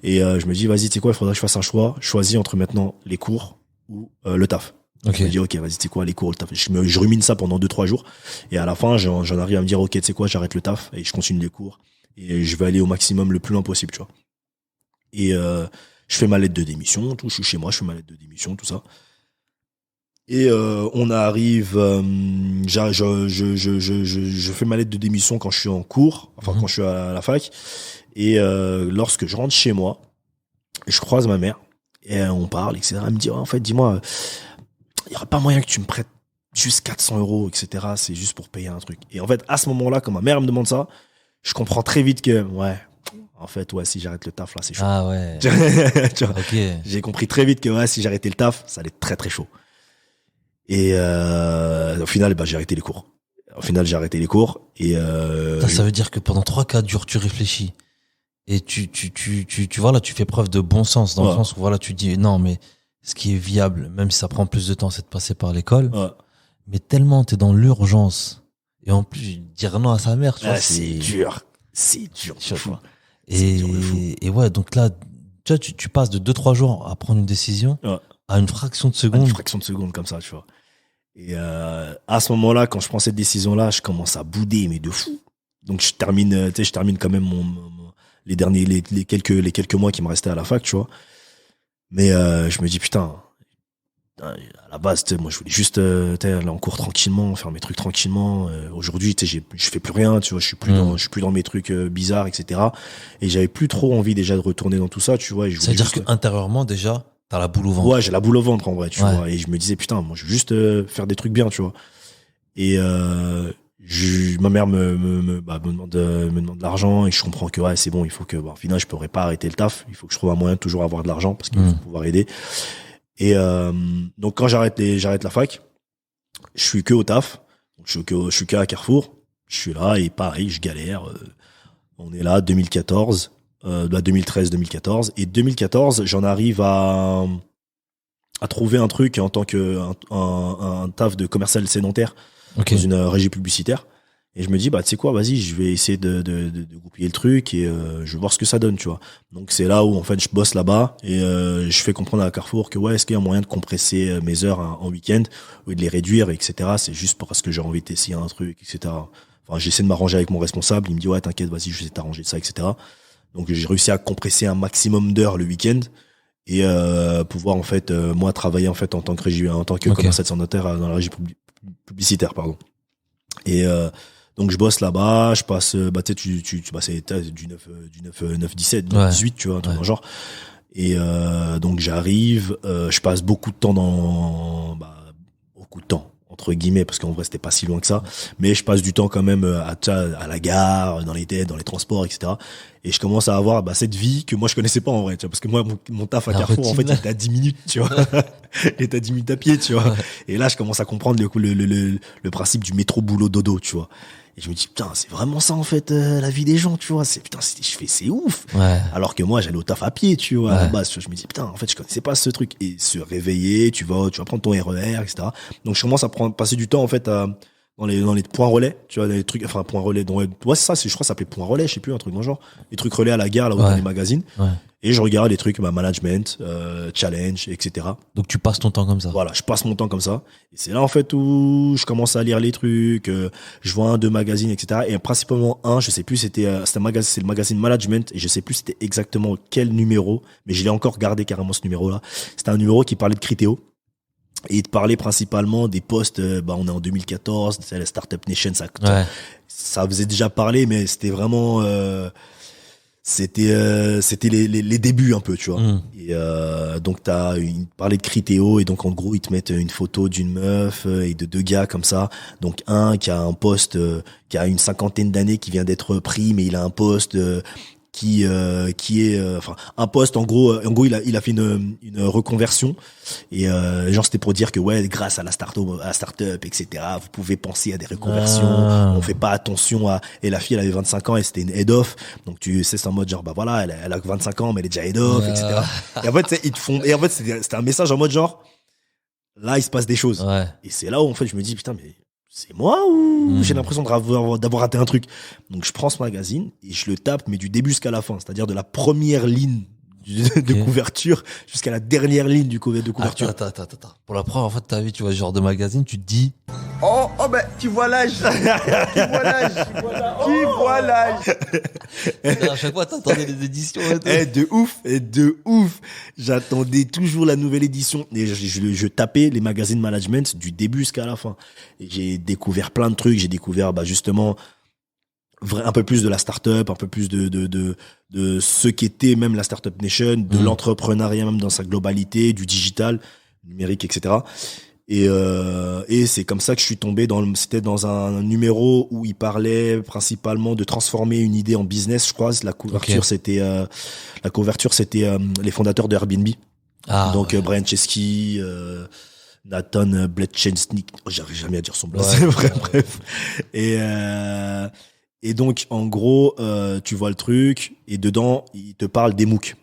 Et je me dis, vas-y, tu sais quoi, il faudra que je fasse un choix. Je choisis entre maintenant les cours ou le taf. Ok. Je me dis, ok, vas-y, tu sais quoi, les cours, le taf. Je rumine ça pendant 2-3 jours. Et à la fin, j'en arrive à me dire, ok, tu sais quoi, j'arrête le taf et je continue les cours. Et je vais aller au maximum le plus loin possible, tu vois. Et je fais ma lettre de démission, tout. Je suis chez moi, je fais ma lettre de démission, tout ça. Et on arrive, je fais ma lettre de démission quand je suis en cours, enfin quand je suis à la fac. Et lorsque je rentre chez moi, je croise ma mère et on parle, etc. Elle me dit, ouais, en fait, dis-moi, il y aura pas moyen que tu me prêtes juste 400 €, etc. C'est juste pour payer un truc. Et en fait, à ce moment-là, quand ma mère me demande ça, je comprends très vite que, ouais, en fait, ouais, si j'arrête le taf là, c'est chaud. Ah ouais. Tu vois, Ok. j'ai compris très vite que ouais, si j'arrêtais le taf, ça allait être très très chaud. Et au final, j'ai arrêté les cours. Et Ça veut dire que pendant 3-4 jours, tu réfléchis. Et tu vois, là, tu fais preuve de bon sens dans le sens où, voilà, tu dis, non, mais ce qui est viable, même si ça prend plus de temps, c'est de passer par l'école. ouais. Mais tellement t'es dans l'urgence. Et en plus, dire non à sa mère, tu vois, C'est dur. C'est dur. tu vois. C'est dur de fou. Et ouais, donc là, tu vois, tu passes de 2-3 jours à prendre une décision Ouais. à une fraction de À seconde. une fraction de seconde comme ça, tu vois. Et à ce moment-là, quand je prends cette décision-là, je commence à bouder, mais de fou. Donc je termine quand même les quelques mois qui me restaient à la fac, tu vois. Mais je me dis putain, à la base, moi je voulais juste aller en cours tranquillement, faire mes trucs tranquillement. Aujourd'hui, je fais plus rien, tu vois, je suis plus dans mes trucs bizarres, etc. Et j'avais plus trop envie déjà de retourner dans tout ça, tu vois. C'est-à-dire qu'intérieurement, déjà, t'as la boule au ventre. Ouais, j'ai la boule au ventre en vrai, tu Ouais. vois. Et je me disais putain, moi je veux juste faire des trucs bien, tu vois. Et ma mère me demande de l'argent et je comprends que ouais, c'est bon, il faut que au final je pourrais pas arrêter le taf, il faut que je trouve un moyen de toujours avoir de l'argent parce qu'il faut pouvoir aider. Et donc quand j'arrête la fac, je suis que au taf, donc je suis que à Carrefour, je suis là et pareil, je galère. On est là 2014, 2013-2014 et 2014, j'en arrive à trouver un truc en tant que un taf de commercial sédentaire Ok. dans une régie publicitaire. Et je me dis, tu sais quoi, vas-y, je vais essayer de goupiller le truc et je vais voir ce que ça donne, tu vois. Donc c'est là où en fait je bosse là-bas et je fais comprendre à Carrefour que ouais, est-ce qu'il y a moyen de compresser mes heures en week-end ou de les réduire, etc. C'est juste parce que j'ai envie d'essayer un truc, etc. Enfin, j'essaie de m'arranger avec mon responsable, il me dit ouais, t'inquiète, vas-y, je vais t'arranger ça, etc. Donc j'ai réussi à compresser un maximum d'heures le week-end et pouvoir en fait moi travailler en fait en tant que commercial sédentaire dans la régie publicitaire, pardon. Et donc je bosse là-bas, je passe c'est du 9-17, 9-18, tu vois, un truc dans le genre. Et donc j'arrive, je passe beaucoup de temps beaucoup de temps entre guillemets parce qu'en vrai c'était pas si loin que ça, mais je passe du temps quand même à la gare, dans les transports, etc. Et je commence à avoir cette vie que moi je connaissais pas en vrai, tu vois, parce que moi mon taf à Carrefour en fait il était à 10 minutes, tu vois. Il était à 10 minutes à pied, tu vois. Et là je commence à comprendre le principe du métro boulot dodo, tu vois. Et je me dis putain, c'est vraiment ça en fait la vie des gens, tu vois. C'est ouf. Ouais. Alors que moi j'allais au taf à pied, tu vois. Ouais. À la base, je me dis putain, en fait je connaissais pas ce truc. Et se réveiller, tu vas prendre ton RER, etc. Donc je commence à passer du temps en fait dans les points relais, tu vois, les trucs, enfin points relais. Ouais, c'est ça, je crois que ça s'appelait point relais, je sais plus, un truc dans le genre. Les trucs relais à la gare, là où dans les magazines. Ouais. Et je regarde les trucs, management, challenge, etc. Donc tu passes ton temps comme ça. Voilà, je passe mon temps comme ça. Et c'est là en fait où je commence à lire les trucs, je vois 1-2 magazines, etc. Et principalement je sais plus, c'est le magazine Management, et je sais plus c'était exactement quel numéro, mais je l'ai encore gardé carrément ce numéro-là. C'était un numéro qui parlait de Criteo. Et il te parlait principalement des postes, on est en 2014, c'est la Startup Nation, ça faisait déjà parler, mais c'était vraiment, c'était les débuts un peu, tu vois. Et donc il parlait de Criteo, et donc en gros ils te mettent une photo d'une meuf et de 2 gars comme ça. Donc un qui a un poste qui a une 50aine d'années, qui vient d'être pris, mais il a un poste qui est enfin un poste en gros il a fait une reconversion et genre c'était pour dire que ouais, grâce à la start-up etc., vous pouvez penser à des reconversions, on fait pas attention à, et la fille elle avait 25 ans et c'était une head of, donc tu sais, c'est en mode genre bah voilà, elle a 25 ans mais elle est déjà head of etc. Et en fait tu sais, ils te font, et en fait c'était un message en mode genre là il se passe des choses, et c'est là où en fait je me dis putain, mais c'est moi ou j'ai l'impression d'avoir raté un truc. Donc je prends ce magazine et je le tape, mais du début jusqu'à la fin, c'est-à-dire de la première ligne de couverture jusqu'à la dernière ligne de couverture. Attends. Pour la première fois de ta vie, tu vois ce genre de magazine, tu te dis... Oh ben, tu vois l'âge. Tu vois l'âge. À chaque fois, t'attendais les éditions et tout. De ouf. J'attendais toujours la nouvelle édition. Et je tapais les magazines management du début jusqu'à la fin. Et j'ai découvert plein de trucs. J'ai découvert, justement, un peu plus de la start-up, un peu plus de ce qu'était même la Startup Nation, de l'entrepreneuriat même dans sa globalité, du digital, numérique, etc. Et c'est comme ça que je suis tombé c'était dans un numéro où il parlait principalement de transformer une idée en business, je crois. La couverture, c'était les fondateurs de Airbnb. Donc, Brian Chesky, Nathan Bletchensky, j'arrive jamais à dire son nom. Bref. Et donc, en gros, tu vois le truc, et dedans, il te parle des MOOC.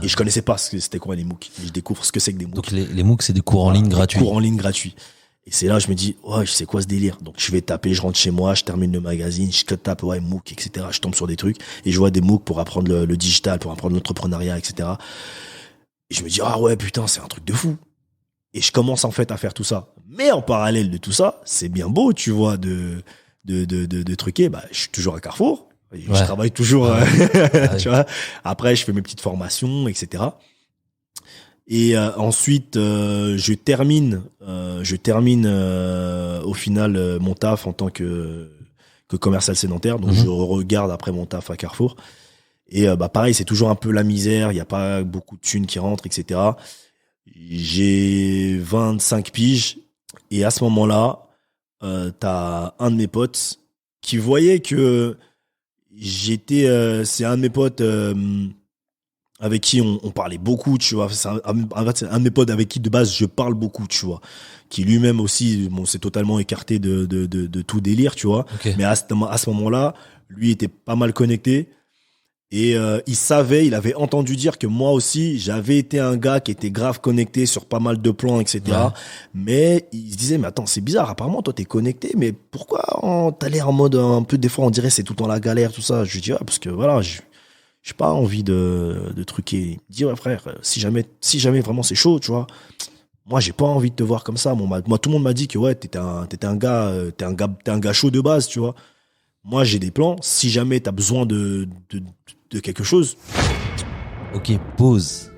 Et je connaissais pas c'était quoi les MOOC. Et je découvre ce que c'est que des MOOC. Donc les MOOC, c'est des cours en ligne gratuits. Cours en ligne gratuits. Et c'est là, je me dis, ouais, je sais quoi ce délire. Donc je vais taper, je rentre chez moi, je termine le magazine, je tape, ouais, MOOC, etc. Je tombe sur des trucs, et je vois des MOOC pour apprendre le digital, pour apprendre l'entrepreneuriat, etc. Et je me dis, ah ouais, putain, c'est un truc de fou. Et je commence en fait à faire tout ça. Mais en parallèle de tout ça, c'est bien beau, tu vois, de truquer. Je suis toujours à Carrefour. Je travaille toujours, tu vois. Après, je fais mes petites formations, etc. Et ensuite, je termine au final mon taf en tant que commercial sédentaire. Donc, je regarde après mon taf à Carrefour. Et pareil, c'est toujours un peu la misère. Il y a pas beaucoup de thunes qui rentrent, etc. J'ai 25 piges. Et à ce moment-là, t'as un de mes potes qui voyait que c'est un de mes potes avec qui on parlait beaucoup, tu vois. C'est un de mes potes avec qui de base je parle beaucoup, tu vois. Qui lui-même aussi, s'est totalement écarté de tout délire, tu vois. Okay. Mais à ce moment-là, lui était pas mal connecté. Et il avait entendu dire que moi aussi, j'avais été un gars qui était grave connecté sur pas mal de plans, etc. Ouais. Mais il se disait, mais attends, c'est bizarre, apparemment, toi, t'es connecté, mais pourquoi t'as l'air en mode un peu, des fois, on dirait c'est tout le temps la galère, tout ça. Je lui dis, ouais, parce que voilà, j'ai pas envie de truquer. Il dit, ouais, frère, si jamais vraiment c'est chaud, tu vois, moi, j'ai pas envie de te voir comme ça. Moi, tout le monde m'a dit que, ouais, t'es un gars chaud de base, tu vois. Moi, j'ai des plans. Si jamais t'as besoin de quelque chose. Ok, pause.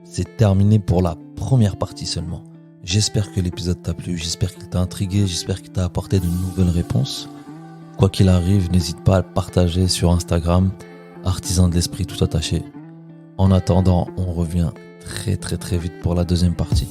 C'est terminé pour la première partie seulement. J'espère que l'épisode t'a plu, j'espère qu'il t'a intrigué, j'espère qu'il t'a apporté de nouvelles réponses. Quoi qu'il arrive, n'hésite pas à le partager sur Instagram, Artisan de l'Esprit tout attaché. En attendant, on revient très très très vite pour la deuxième partie.